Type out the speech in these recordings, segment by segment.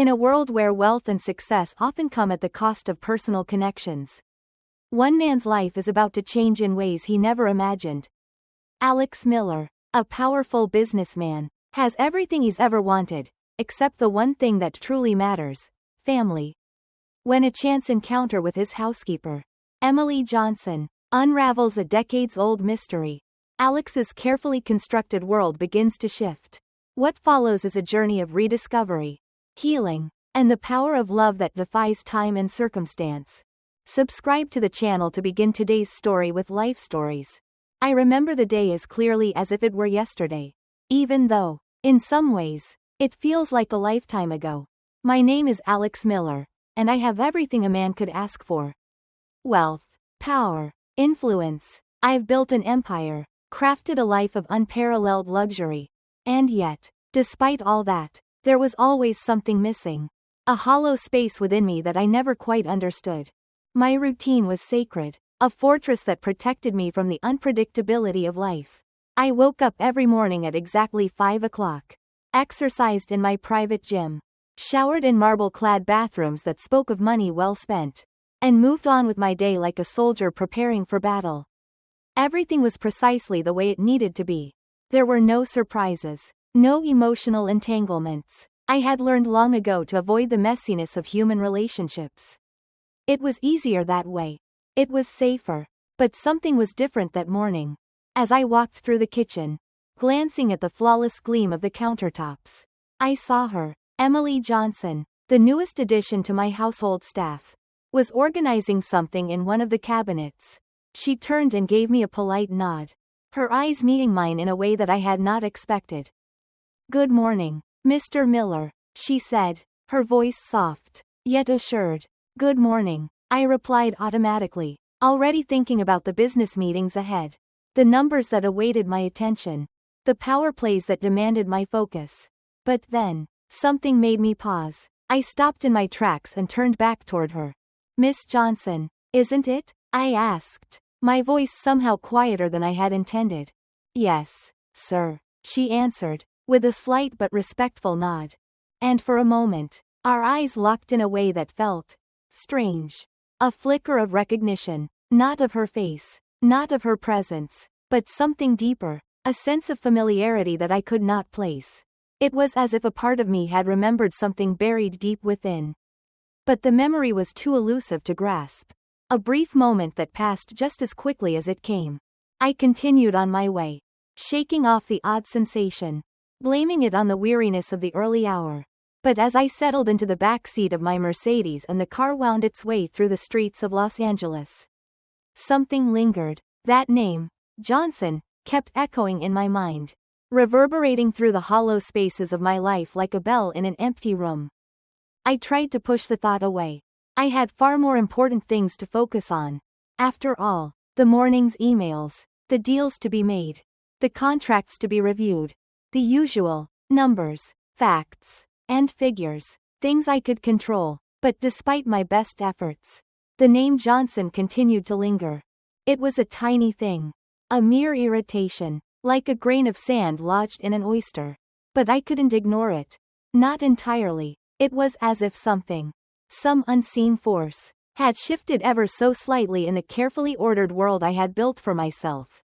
In a world where wealth and success often come at the cost of personal connections, one man's life is about to change in ways he never imagined. Alex Miller, a powerful businessman, has everything he's ever wanted, except the one thing that truly matters: family. When a chance encounter with his housekeeper, Emily Johnson, unravels a decades-old mystery, Alex's carefully constructed world begins to shift. What follows is a journey of rediscovery, healing, and the power of love that defies time and circumstance. Subscribe to the channel to begin today's story with life stories. I remember the day as clearly as if it were yesterday, even though, in some ways, it feels like a lifetime ago. My name is Alex Miller, and I have everything a man could ask for: wealth, power, influence. I've built an empire, crafted a life of unparalleled luxury. And yet, despite all that, there was always something missing. A hollow space within me that I never quite understood. My routine was sacred, a fortress that protected me from the unpredictability of life. I woke up every morning at exactly 5 o'clock, exercised in my private gym, showered in marble-clad bathrooms that spoke of money well spent, and moved on with my day like a soldier preparing for battle. Everything was precisely the way it needed to be. There were no surprises, no emotional entanglements. I had learned long ago to avoid the messiness of human relationships. It was easier that way. It was safer. But something was different that morning. As I walked through the kitchen, glancing at the flawless gleam of the countertops, I saw her. Emily Johnson, the newest addition to my household staff, was organizing something in one of the cabinets. She turned and gave me a polite nod, her eyes meeting mine in a way that I had not expected. "Good morning, Mr. Miller," she said, her voice soft, yet assured. "Good morning," I replied automatically, already thinking about the business meetings ahead, the numbers that awaited my attention, the power plays that demanded my focus. But then, something made me pause. I stopped in my tracks and turned back toward her. "Miss Johnson, isn't it?" I asked, my voice somehow quieter than I had intended. "Yes, sir," she answered, with a slight but respectful nod. And for a moment, our eyes locked in a way that felt strange. A flicker of recognition, not of her face, not of her presence, but something deeper, a sense of familiarity that I could not place. It was as if a part of me had remembered something buried deep within. But the memory was too elusive to grasp. A brief moment that passed just as quickly as it came. I continued on my way, shaking off the odd sensation, blaming it on the weariness of the early hour. But as I settled into the back seat of my Mercedes and the car wound its way through the streets of Los Angeles, something lingered. That name, Johnson, kept echoing in my mind, reverberating through the hollow spaces of my life like a bell in an empty room. I tried to push the thought away. I had far more important things to focus on. After all, the morning's emails, the deals to be made, the contracts to be reviewed, the usual numbers, facts, and figures, things I could control. But despite my best efforts, the name Johnson continued to linger. It was a tiny thing, a mere irritation, like a grain of sand lodged in an oyster. But I couldn't ignore it. Not entirely. It was as if some unseen force, had shifted ever so slightly in the carefully ordered world I had built for myself.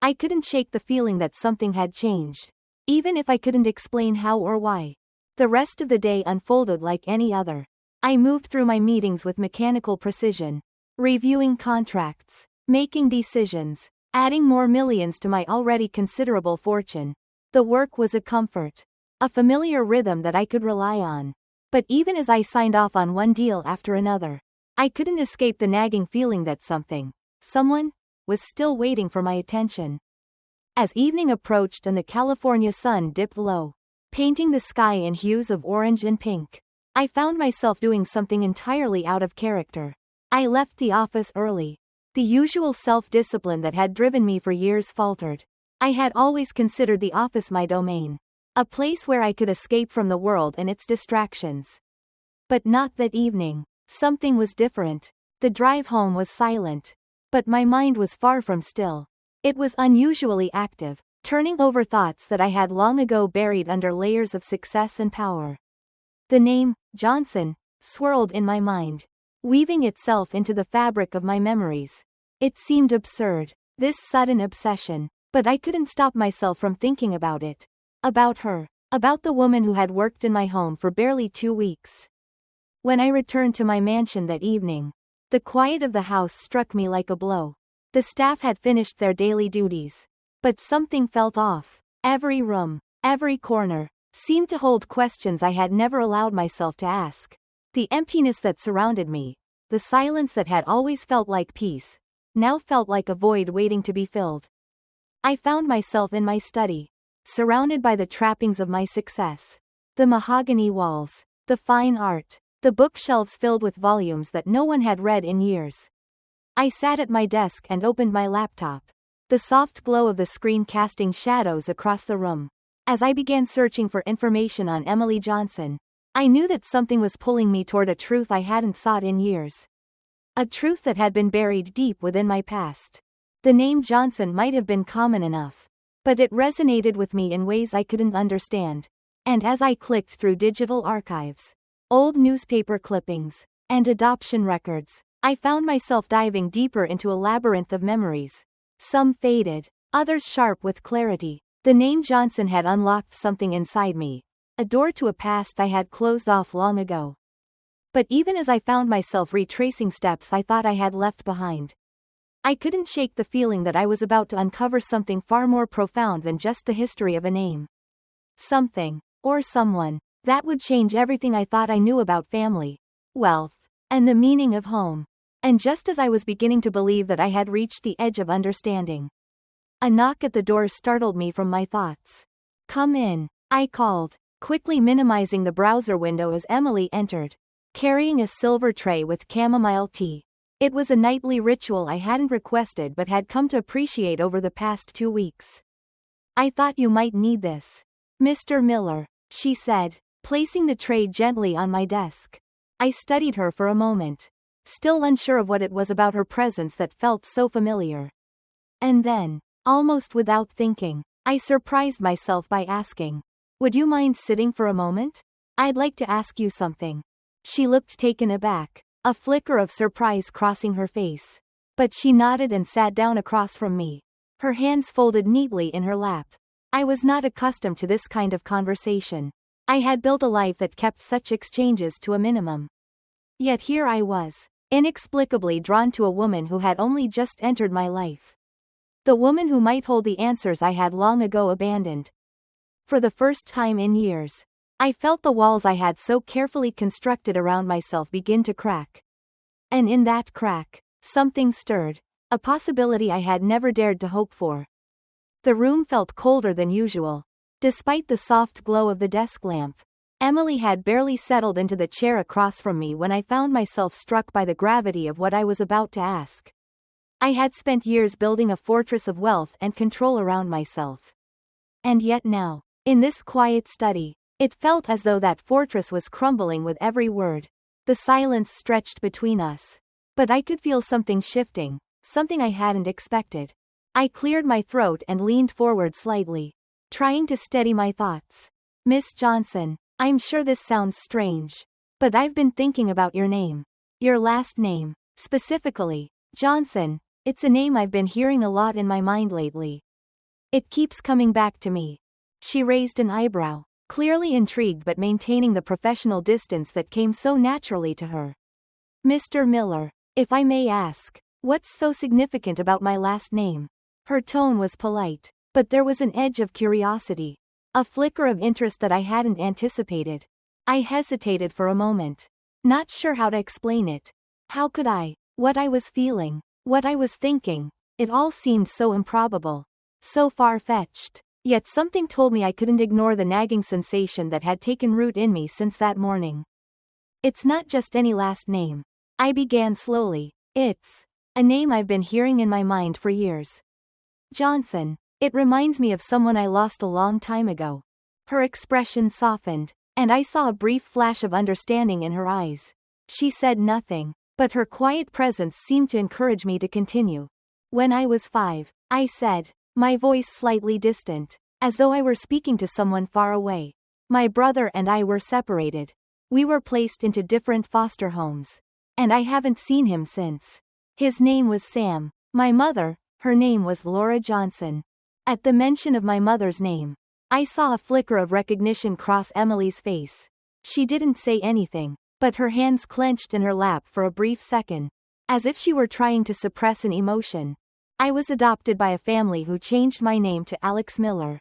I couldn't shake the feeling that something had changed, even if I couldn't explain how or why. The rest of the day unfolded like any other. I moved through my meetings with mechanical precision, reviewing contracts, making decisions, adding more millions to my already considerable fortune. The work was a comfort, a familiar rhythm that I could rely on. But even as I signed off on one deal after another, I couldn't escape the nagging feeling that someone, was still waiting for my attention. As evening approached and the California sun dipped low, painting the sky in hues of orange and pink, I found myself doing something entirely out of character. I left the office early. The usual self-discipline that had driven me for years faltered. I had always considered the office my domain, a place where I could escape from the world and its distractions. But not that evening. Something was different. The drive home was silent. But my mind was far from still. It was unusually active, turning over thoughts that I had long ago buried under layers of success and power. The name, Johnson, swirled in my mind, weaving itself into the fabric of my memories. It seemed absurd, this sudden obsession, but I couldn't stop myself from thinking about it. About her. About the woman who had worked in my home for barely 2 weeks. When I returned to my mansion that evening, the quiet of the house struck me like a blow. The staff had finished their daily duties. But something felt off. Every room, every corner, seemed to hold questions I had never allowed myself to ask. The emptiness that surrounded me, the silence that had always felt like peace, now felt like a void waiting to be filled. I found myself in my study, surrounded by the trappings of my success. The mahogany walls, the fine art, the bookshelves filled with volumes that no one had read in years. I sat at my desk and opened my laptop, the soft glow of the screen casting shadows across the room. As I began searching for information on Emily Johnson, I knew that something was pulling me toward a truth I hadn't sought in years. A truth that had been buried deep within my past. The name Johnson might have been common enough, but it resonated with me in ways I couldn't understand. And as I clicked through digital archives, old newspaper clippings, and adoption records, I found myself diving deeper into a labyrinth of memories. Some faded, others sharp with clarity. The name Johnson had unlocked something inside me, a door to a past I had closed off long ago. But even as I found myself retracing steps I thought I had left behind, I couldn't shake the feeling that I was about to uncover something far more profound than just the history of a name. Something, or someone, that would change everything I thought I knew about family, wealth, and the meaning of home. And just as I was beginning to believe that I had reached the edge of understanding, a knock at the door startled me from my thoughts. "Come in," I called, quickly minimizing the browser window as Emily entered, carrying a silver tray with chamomile tea. It was a nightly ritual I hadn't requested but had come to appreciate over the past 2 weeks. "I thought you might need this, Mr. Miller," she said, placing the tray gently on my desk. I studied her for a moment, still unsure of what it was about her presence that felt so familiar. And then, almost without thinking, I surprised myself by asking, "Would you mind sitting for a moment? I'd like to ask you something." She looked taken aback, a flicker of surprise crossing her face. But she nodded and sat down across from me, her hands folded neatly in her lap. I was not accustomed to this kind of conversation. I had built a life that kept such exchanges to a minimum. Yet here I was, inexplicably drawn to a woman who had only just entered my life. The woman who might hold the answers I had long ago abandoned. For the first time in years, I felt the walls I had so carefully constructed around myself begin to crack. And in that crack, something stirred, a possibility I had never dared to hope for. The room felt colder than usual. Despite the soft glow of the desk lamp, Emily had barely settled into the chair across from me when I found myself struck by the gravity of what I was about to ask. I had spent years building a fortress of wealth and control around myself. And yet now, in this quiet study, it felt as though that fortress was crumbling with every word. The silence stretched between us. But I could feel something shifting, something I hadn't expected. I cleared my throat and leaned forward slightly, trying to steady my thoughts. "Miss Johnson, I'm sure this sounds strange, but I've been thinking about your name. Your last name, specifically, Johnson. It's a name I've been hearing a lot in my mind lately. It keeps coming back to me." She raised an eyebrow, clearly intrigued but maintaining the professional distance that came so naturally to her. "Mr. Miller, if I may ask, what's so significant about my last name?" Her tone was polite, but there was an edge of curiosity, a flicker of interest that I hadn't anticipated. I hesitated for a moment, not sure how to explain it. How could I? What I was feeling, what I was thinking, it all seemed so improbable, so far-fetched. Yet something told me I couldn't ignore the nagging sensation that had taken root in me since that morning. "It's not just any last name," I began slowly. "It's a name I've been hearing in my mind for years. Johnson. It reminds me of someone I lost a long time ago." Her expression softened, and I saw a brief flash of understanding in her eyes. She said nothing, but her quiet presence seemed to encourage me to continue. "When I was 5, I said, my voice slightly distant, as though I were speaking to someone far away. My brother and I were separated. We were placed into different foster homes. And I haven't seen him since. His name was Sam. My mother, her name was Laura Johnson. At the mention of my mother's name, I saw a flicker of recognition cross Emily's face. She didn't say anything, but her hands clenched in her lap for a brief second, as if she were trying to suppress an emotion. I was adopted by a family who changed my name to Alex Miller.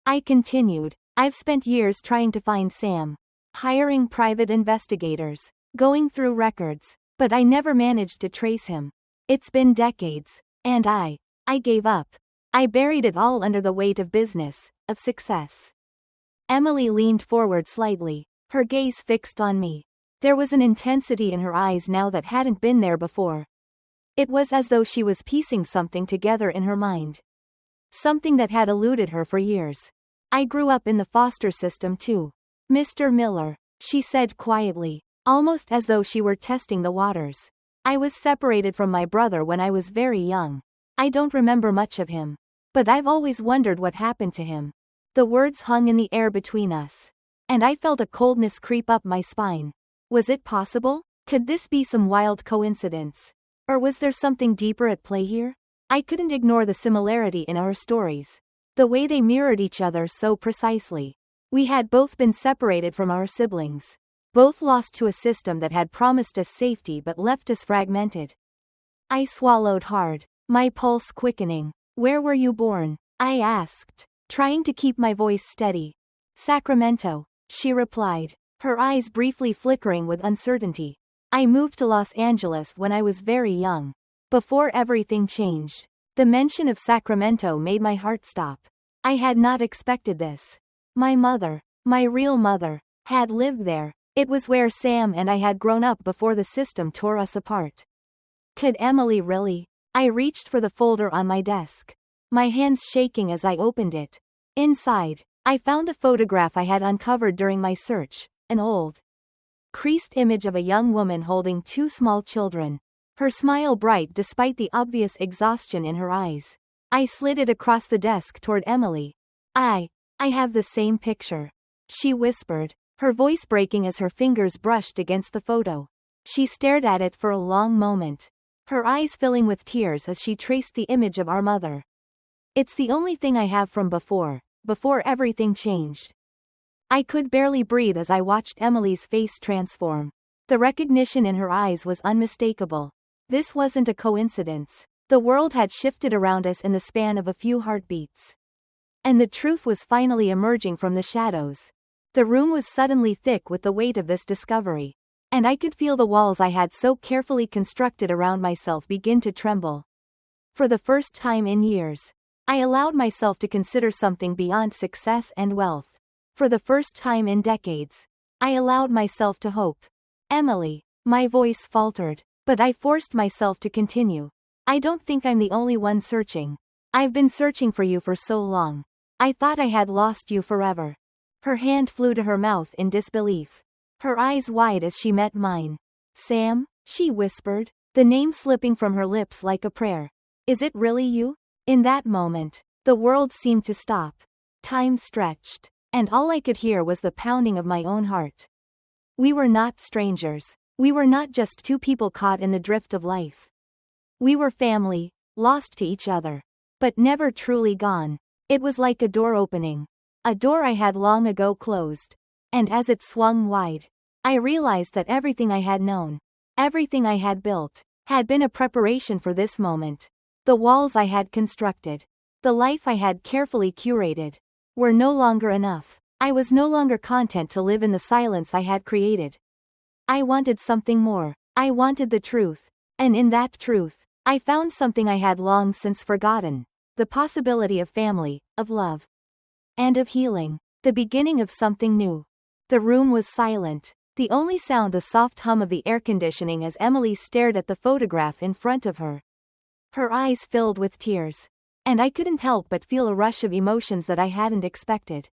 I continued. I've spent years trying to find Sam, hiring private investigators, going through records, but I never managed to trace him. It's been decades, and I gave up. I buried it all under the weight of business, of success. Emily leaned forward slightly, her gaze fixed on me. There was an intensity in her eyes now that hadn't been there before. It was as though she was piecing something together in her mind. Something that had eluded her for years. I grew up in the foster system too. Mr. Miller, she said quietly, almost as though she were testing the waters. I was separated from my brother when I was very young. I don't remember much of him. But I've always wondered what happened to him. The words hung in the air between us. And I felt a coldness creep up my spine. Was it possible? Could this be some wild coincidence? Or was there something deeper at play here? I couldn't ignore the similarity in our stories. The way they mirrored each other so precisely. We had both been separated from our siblings. Both lost to a system that had promised us safety but left us fragmented. I swallowed hard, my pulse quickening. Where were you born? I asked, trying to keep my voice steady. Sacramento, she replied, her eyes briefly flickering with uncertainty. I moved to Los Angeles when I was very young. Before everything changed. The mention of Sacramento made my heart stop. I had not expected this. My mother, my real mother, had lived there. It was where Sam and I had grown up before the system tore us apart. Could Emily really? I reached for the folder on my desk, my hands shaking as I opened it. Inside, I found the photograph I had uncovered during my search, an old, creased image of a young woman holding two small children, her smile bright despite the obvious exhaustion in her eyes. I slid it across the desk toward Emily. I have the same picture, she whispered, her voice breaking as her fingers brushed against the photo. She stared at it for a long moment, her eyes filling with tears as she traced the image of our mother. It's the only thing I have from before everything changed. I could barely breathe as I watched Emily's face transform. The recognition in her eyes was unmistakable. This wasn't a coincidence. The world had shifted around us in the span of a few heartbeats. And the truth was finally emerging from the shadows. The room was suddenly thick with the weight of this discovery. And I could feel the walls I had so carefully constructed around myself begin to tremble. For the first time in years, I allowed myself to consider something beyond success and wealth. For the first time in decades, I allowed myself to hope. Emily, my voice faltered, but I forced myself to continue. I don't think I'm the only one searching. I've been searching for you for so long. I thought I had lost you forever. Her hand flew to her mouth in disbelief, her eyes wide as she met mine. Sam, she whispered, the name slipping from her lips like a prayer. Is it really you? In that moment, the world seemed to stop. Time stretched, and all I could hear was the pounding of my own heart. We were not strangers. We were not just two people caught in the drift of life. We were family, lost to each other, but never truly gone. It was like a door opening. A door I had long ago closed. And as it swung wide, I realized that everything I had known, everything I had built, had been a preparation for this moment. The walls I had constructed, the life I had carefully curated, were no longer enough. I was no longer content to live in the silence I had created. I wanted something more. I wanted the truth. And in that truth, I found something I had long since forgotten. The possibility of family, of love, and of healing. The beginning of something new. The room was silent. The only sound the soft hum of the air conditioning as Emily stared at the photograph in front of her. Her eyes filled with tears. And I couldn't help but feel a rush of emotions that I hadn't expected.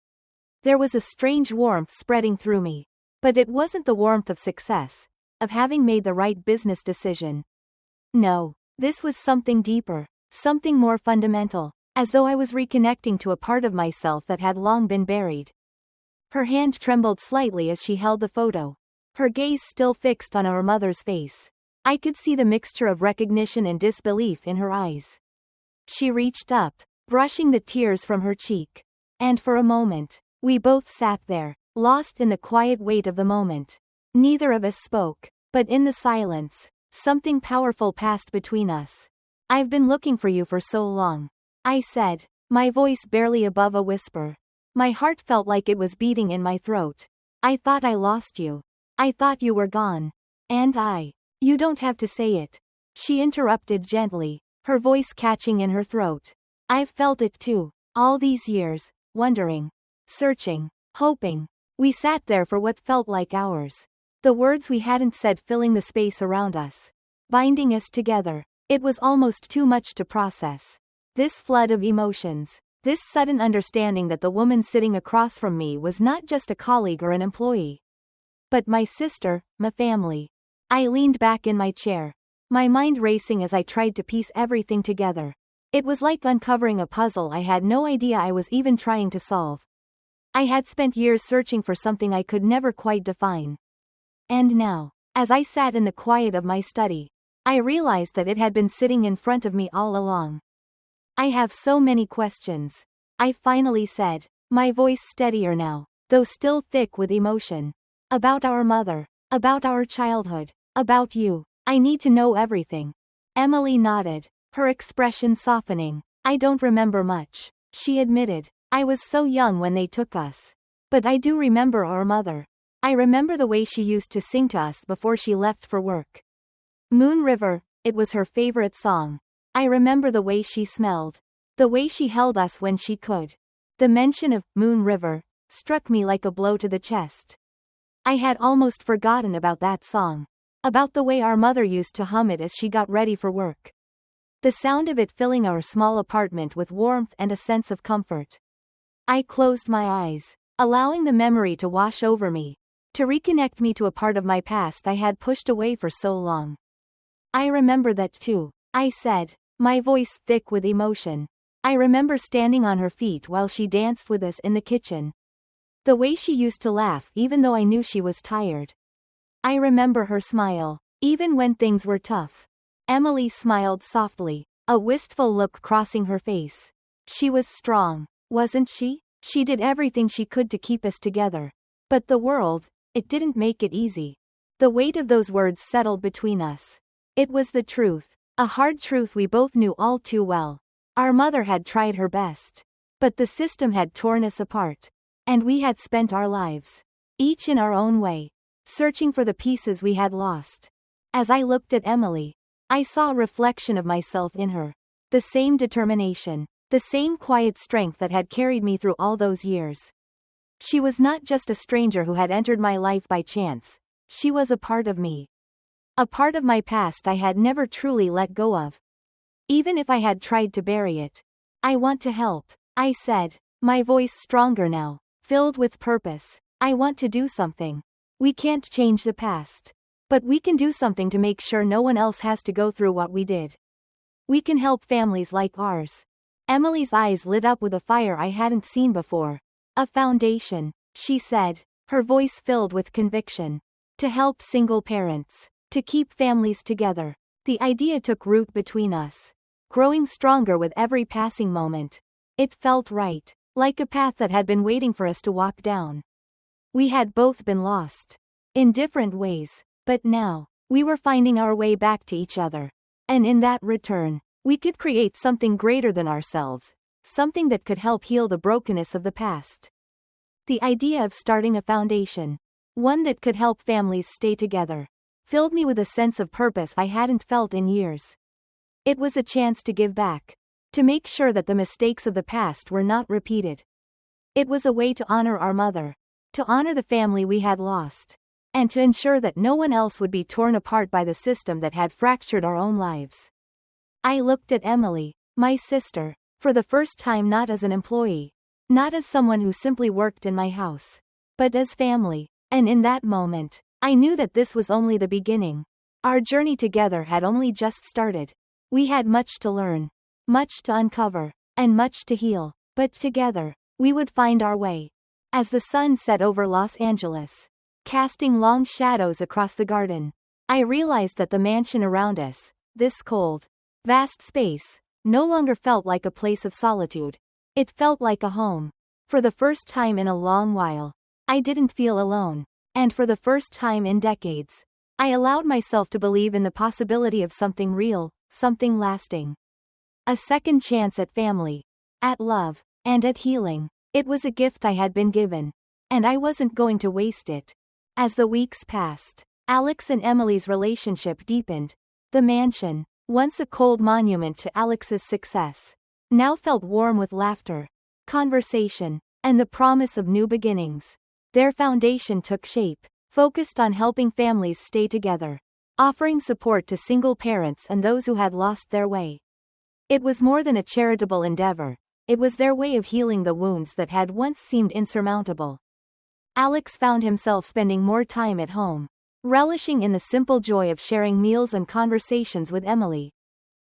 There was a strange warmth spreading through me. But it wasn't the warmth of success, of having made the right business decision. No, this was something deeper, something more fundamental, as though I was reconnecting to a part of myself that had long been buried. Her hand trembled slightly as she held the photo. her gaze still fixed on our mother's face. I could see the mixture of recognition and disbelief in her eyes. She reached up, brushing the tears from her cheek. And for a moment, we both sat there, lost in the quiet weight of the moment. Neither of us spoke, but in the silence, something powerful passed between us. "I've been looking for you for so long," I said, my voice barely above a whisper. My heart felt like it was beating in my throat. "I thought I lost you. I thought you were gone." "And you don't have to say it," she interrupted gently, her voice catching in her throat. "I've felt it too, all these years, wondering, searching, hoping." We sat there for what felt like hours. The words we hadn't said filling the space around us, binding us together. It was almost too much to process. This flood of emotions, this sudden understanding that the woman sitting across from me was not just a colleague or an employee, but my sister, my family. I leaned back in my chair, my mind racing as I tried to piece everything together. It was like uncovering a puzzle I had no idea I was even trying to solve. I had spent years searching for something I could never quite define. And now, as I sat in the quiet of my study, I realized that it had been sitting in front of me all along. "I have so many questions," I finally said, my voice steadier now, though still thick with emotion. "About our mother, about our childhood, about you. I need to know everything." Emily nodded, her expression softening. "I don't remember much," she admitted. "I was so young when they took us. But I do remember our mother. I remember the way she used to sing to us before she left for work. Moon River, it was her favorite song. I remember the way she smelled. The way she held us when she could." The mention of Moon River struck me like a blow to the chest. I had almost forgotten about that song. About the way our mother used to hum it as she got ready for work. The sound of it filling our small apartment with warmth and a sense of comfort. I closed my eyes, allowing the memory to wash over me, to reconnect me to a part of my past I had pushed away for so long. "I remember that too," I said, my voice thick with emotion. "I remember standing on her feet while she danced with us in the kitchen. The way she used to laugh even though I knew she was tired. I remember her smile, even when things were tough." Emily smiled softly, a wistful look crossing her face. "She was strong, wasn't she? She did everything she could to keep us together. But the world, it didn't make it easy." The weight of those words settled between us. It was the truth, a hard truth we both knew all too well. Our mother had tried her best. But the system had torn us apart. And we had spent our lives, each in our own way, searching for the pieces we had lost. As I looked at Emily, I saw a reflection of myself in her. The same determination, the same quiet strength that had carried me through all those years. She was not just a stranger who had entered my life by chance. She was a part of me. A part of my past I had never truly let go of. Even if I had tried to bury it. "I want to help," I said, my voice stronger now, filled with purpose. "I want to do something. We can't change the past. But we can do something to make sure no one else has to go through what we did. We can help families like ours." Emily's eyes lit up with a fire I hadn't seen before. "A foundation," she said, her voice filled with conviction. "To help single parents. To keep families together." The idea took root between us, growing stronger with every passing moment. It felt right, like a path that had been waiting for us to walk down. We had both been lost, in different ways, but now, we were finding our way back to each other. And in that return, we could create something greater than ourselves, something that could help heal the brokenness of the past. The idea of starting a foundation, one that could help families stay together, filled me with a sense of purpose I hadn't felt in years. It was a chance to give back, to make sure that the mistakes of the past were not repeated. It was a way to honor our mother, to honor the family we had lost, and to ensure that no one else would be torn apart by the system that had fractured our own lives. I looked at Emily, my sister, for the first time not as an employee, not as someone who simply worked in my house, but as family, and in that moment, I knew that this was only the beginning. Our journey together had only just started. We had much to learn, much to uncover, and much to heal, but together, we would find our way. As the sun set over Los Angeles, casting long shadows across the garden. I realized that the mansion around us, this cold, vast space, no longer felt like a place of solitude. It felt like a home. For the first time in a long while, I didn't feel alone. And for the first time in decades, I allowed myself to believe in the possibility of something real, something lasting. A second chance at family, at love, and at healing. It was a gift I had been given, and I wasn't going to waste it. As the weeks passed, Alex and Emily's relationship deepened. The mansion, once a cold monument to Alex's success, now felt warm with laughter, conversation, and the promise of new beginnings. Their foundation took shape, focused on helping families stay together, offering support to single parents and those who had lost their way. It was more than a charitable endeavor, it was their way of healing the wounds that had once seemed insurmountable. Alex found himself spending more time at home, relishing in the simple joy of sharing meals and conversations with Emily.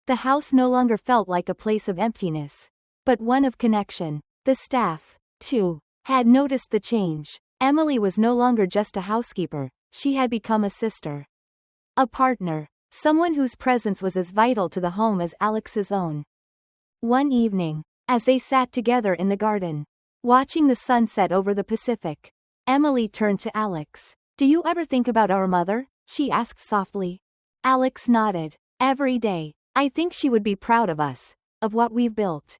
The house no longer felt like a place of emptiness, but one of connection. The staff, too, had noticed the change. Emily was no longer just a housekeeper, she had become a sister. A partner, someone whose presence was as vital to the home as Alex's own. One evening, as they sat together in the garden, watching the sunset over the Pacific, Emily turned to Alex. "Do you ever think about our mother?" she asked softly. Alex nodded. "Every day. I think she would be proud of us, of what we've built.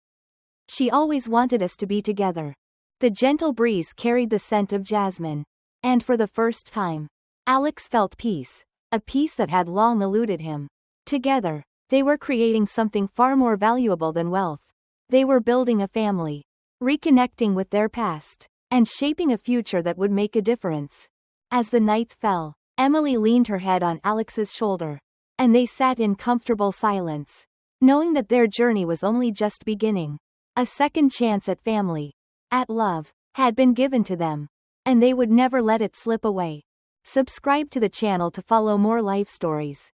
She always wanted us to be together." The gentle breeze carried the scent of jasmine, and for the first time, Alex felt peace, a peace that had long eluded him. Together, they were creating something far more valuable than wealth. They were building a family, reconnecting with their past, and shaping a future that would make a difference. As the night fell, Emily leaned her head on Alex's shoulder, and they sat in comfortable silence, knowing that their journey was only just beginning. A second chance at family, at love, had been given to them, and they would never let it slip away. Subscribe to the channel to follow more life stories.